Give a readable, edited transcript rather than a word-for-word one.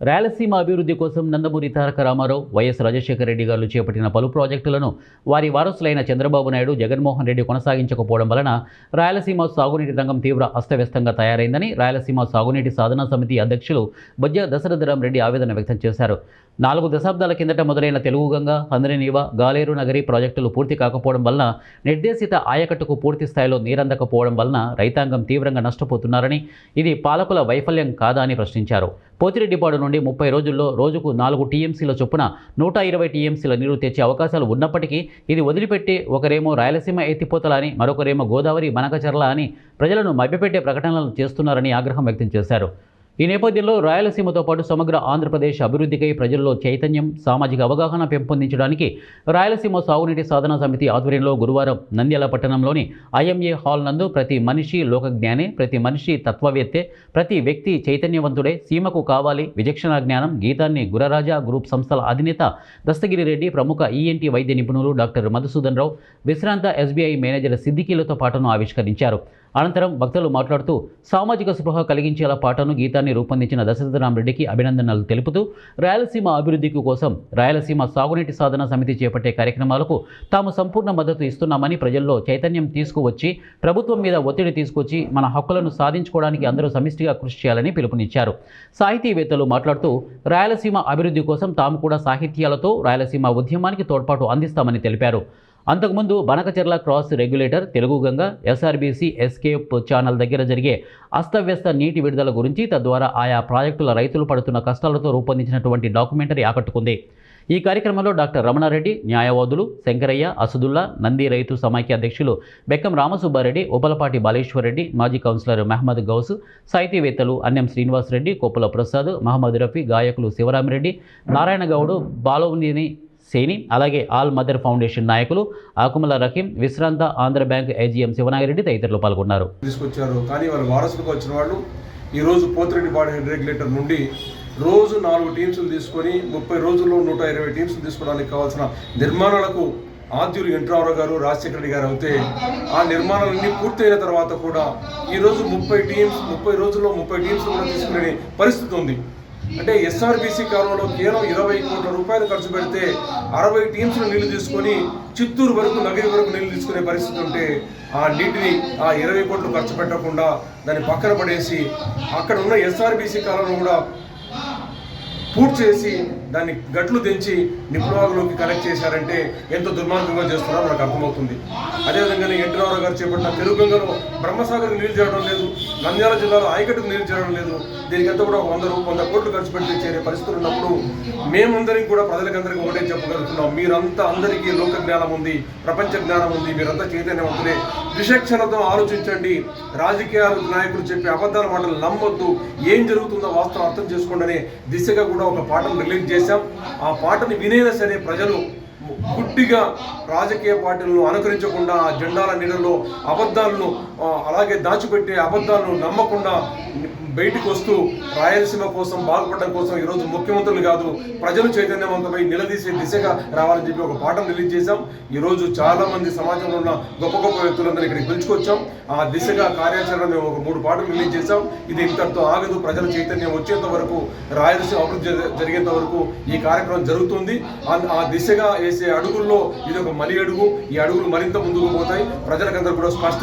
రాయలసీమ అభివృద్ధి కోసం నందమూరి తారక రామారావు, వైఎస్ రాజశేఖర రెడ్డి గారు చేపట్టిన పలు ప్రాజెక్టులను వారి వారసులైన చంద్రబాబు నాయుడు, జగన్మోహన్ రెడ్డి కొనసాగించకపోవడం వలన రాయలసీమ సాగునీటి రంగం తీవ్ర అస్తవ్యస్తంగా తయారైందని రాయలసీమ సాగునీటి సాధనా సమితి అధ్యక్షులు బొజ్జ దశరథరాం రెడ్డి ఆవేదన వ్యక్తం చేశారు. 4 దశాబ్దాల కిందట మొదలైన తెలుగుగంగ, హంద్రినీవ, గాలేరు నగరి ప్రాజెక్టులు పూర్తి కాకపోవడం వలన నిర్దేశిత ఆయకట్టుకు పూర్తి స్థాయిలో నీరందకపోవడం వలన రైతాంగం తీవ్రంగా నష్టపోతున్నారని, ఇది పాలకుల వైఫల్యం కాదా అని ప్రశ్నించారు. పోతిరెడ్డిపాడు నుండి 30 రోజుల్లో రోజుకు 4 టీఎంసీల చొప్పున 120 టీఎంసీల నీరు తెచ్చే అవకాశాలు ఉన్నప్పటికీ ఇది వదిలిపెట్టి ఒకరేమో రాయలసీమ ఎత్తిపోతల అని, మరొకరేమో గోదావరి మనకచర్ల అని ప్రజలను మభ్యపెట్టే ప్రకటనలు చేస్తున్నారని ఆగ్రహం వ్యక్తం చేశారు. ఈ నేపథ్యంలో రాయలసీమతో పాటు సమగ్ర ఆంధ్రప్రదేశ్ అభివృద్ధికై ప్రజల్లో చైతన్యం, సామాజిక అవగాహన పెంపొందించడానికి రాయలసీమ సాగునీటి సాధనా సమితి ఆధ్వర్యంలో గురువారం నంద్యాల పట్టణంలోని ఐఎంఏ హాల్ నందు ప్రతి మనిషి లోకజ్ఞానే, ప్రతి మనిషి తత్వవేత్తే, ప్రతి వ్యక్తి చైతన్యవంతుడే, సీమకు కావాలి విచక్షణ జ్ఞానం గీతాన్ని గురరాజా గ్రూప్ సంస్థల అధినేత దస్తగిరి రెడ్డి, ప్రముఖ ఈఎన్టీ వైద్య నిపుణులు డాక్టర్ మధుసూదన్ రావు, విశ్రాంత ఎస్బీఐ మేనేజర్ సిద్దికీలతో పాటను ఆవిష్కరించారు. అనంతరం వక్తలు మాట్లాడుతూ సామాజిక స్పృహ కలిగించేలా పాటను, గీతాన్ని రూపొందించిన దశరథరాం రెడ్డికి అభినందనలు తెలుపుతూ రాయలసీమ అభివృద్ధికి కోసం రాయలసీమ సాగునీటి సాధన సమితి చేపట్టే కార్యక్రమాలకు తాము సంపూర్ణ మద్దతు ఇస్తున్నామని, ప్రజల్లో చైతన్యం తీసుకువచ్చి ప్రభుత్వం మీద ఒత్తిడి తీసుకొచ్చి మన హక్కులను సాధించుకోవడానికి అందరూ సమిష్టిగా కృషి చేయాలని పిలుపునిచ్చారు. సాహితీవేత్తలు మాట్లాడుతూ రాయలసీమ అభివృద్ధి కోసం తాము కూడా సాహిత్యాలతో రాయలసీమ ఉద్యమానికి తోడ్పాటు అందిస్తామని తెలిపారు. అంతకుముందు Banakacherla cross regulator, Telugu Ganga, SRBC escape channel దగ్గర జరిగే అస్తవ్యస్త నీటి విడుదల గురించి, తద్వారా ఆయా ప్రాజెక్టుల రైతులు పడుతున్న కష్టాలతో రూపొందించినటువంటి డాక్యుమెంటరీ ఆకట్టుకుంది. ఈ కార్యక్రమంలో డాక్టర్ రమణారెడ్డి, న్యాయవాదులు శంకరయ్య, అసదుల్లా, నంది రైతు సమైక్య అధ్యక్షులు బెక్కం రామసుబ్బారెడ్డి, ఉపలపాటి బాలేశ్వరరెడ్డి, మాజీ కౌన్సిలర్ మహమ్మద్ గౌస్, సాహితీవేత్తలు అన్నెం శ్రీనివాసరెడ్డి, కొప్పుల ప్రసాద్, మహమ్మద్ రఫీ, గాయకులు శివరామిరెడ్డి, నారాయణగౌడు, బాలవుని సేని, అలాగే ఆల్ మదర్ ఫౌండేషన్ నాయకులు ఆకుమల రహీం, విశ్రాంత ఆంధ్ర బ్యాంక్ ఏజీఎం శివనాగిరెడ్డి తదితరులు పాల్గొన్నారు. తీసుకొచ్చారు కానీ వాళ్ళ వారసులకు వచ్చిన వాళ్ళు ఈరోజు పోతిరెడ్డిపాడు హెడ్ రెగ్యులేటర్ నుండి రోజు 4 టీమ్స్లు తీసుకొని 30 రోజుల్లో 120 టీమ్స్లు తీసుకోవడానికి కావాల్సిన నిర్మాణాలకు ఆద్యులు ఎన్ రామారావు గారు, రాజశేఖర రెడ్డి గారు అయితే ఆ నిర్మాణాలన్నీ పూర్తయిన తర్వాత కూడా ఈరోజు 30 రోజుల్లో 30 టీమ్స్ కూడా తీసుకునే పరిస్థితి ఉంది. అంటే ఎస్ఆర్బీసీ కాలంలో కేవలం 20 కోట్ల రూపాయలు ఖర్చు పెడితే 60 టీమ్స్ను నీళ్లు తీసుకొని చిత్తూరు వరకు, నగిరి వరకు నీళ్లు తీసుకునే పరిస్థితి ఉంటే ఆ నీటిని ఆ 20 కోట్లు ఖర్చు పెట్టకుండా దాన్ని పక్కన పడేసి అక్కడ ఉన్న ఎస్ఆర్బీసీ కాలంలో కూడా పూర్తి చేసి దాన్ని గట్లు తెంచి నిపుణులలోకి కనెక్ట్ చేశారంటే ఎంతో దుర్మార్గంగా చేస్తున్నారో మనకు అర్థమవుతుంది. అదేవిధంగానే ఎన్ రామారావు గారు చేపట్టిన తెలుగుగంగలో బ్రహ్మసాగర్కి నీళ్లు చేరడం లేదు, నంద్యాల జిల్లాలో ఆయకట్టుకు నీళ్లు చేరడం లేదు. దీనికంతా కూడా 100 కోట్లు ఖర్చు పెట్టి చేరే పరిస్థితులు ఉన్నప్పుడు మేమందరికీ కూడా ప్రజలకందరికీ ఒకటే చెప్పగలుగుతున్నాం, మీరంతా అందరికీ లోక జ్ఞానం ఉంది, ప్రపంచ జ్ఞానం ఉంది, మీరంతా చైతన్యవంతులే, విచక్షణతో ఆలోచించండి, రాజకీయ నాయకులు చెప్పే అబద్ధాల మాటలు నమ్మొద్దు, ఏం జరుగుతుందో వాస్తవం అర్థం చేసుకోండి అనే దిశగా కూడా ఒక పాటను రిలీజ్ చేశాం. ఆ పాటను వినేనా సరే ప్రజలు గుడ్డిగా రాజకీయ పార్టీలను అనుకరించకుండా ఆ జెండాల నీడలో అబద్ధాలను అలాగే దాచిపెట్టే అబద్ధాలను నమ్మకుండా బయటికి వస్తూ రాయలసీమ కోసం, బాగుపడడం కోసం ఈరోజు ముఖ్యమంత్రులు కాదు ప్రజలు చైతన్యవంతమై నిలదీసే దిశగా రావాలని చెప్పి ఒక పాటను రిలీజ్ చేశాం. ఈరోజు చాలా మంది సమాజంలో ఉన్న గొప్ప గొప్ప వ్యక్తులందరూ ఇక్కడికి పిలుచుకొచ్చాం. ఆ దిశగా కార్యాచరణ మేము ఒక 3 పాటలు రిలీజ్ చేశాం. ఇది ఇంతటితో ఆగదు, ప్రజల చైతన్యం వచ్చేంత వరకు, రాయలసీమ అభివృద్ధి జరిగేంత వరకు ఈ కార్యక్రమం జరుగుతుంది. ఆ దిశగా వేసే అడుగుల్లో ఇది ఒక మలి అడుగు. ఈ అడుగులు మరింత ముందుకు పోతాయి. ప్రజలకందరూ కూడా స్పష్టంగా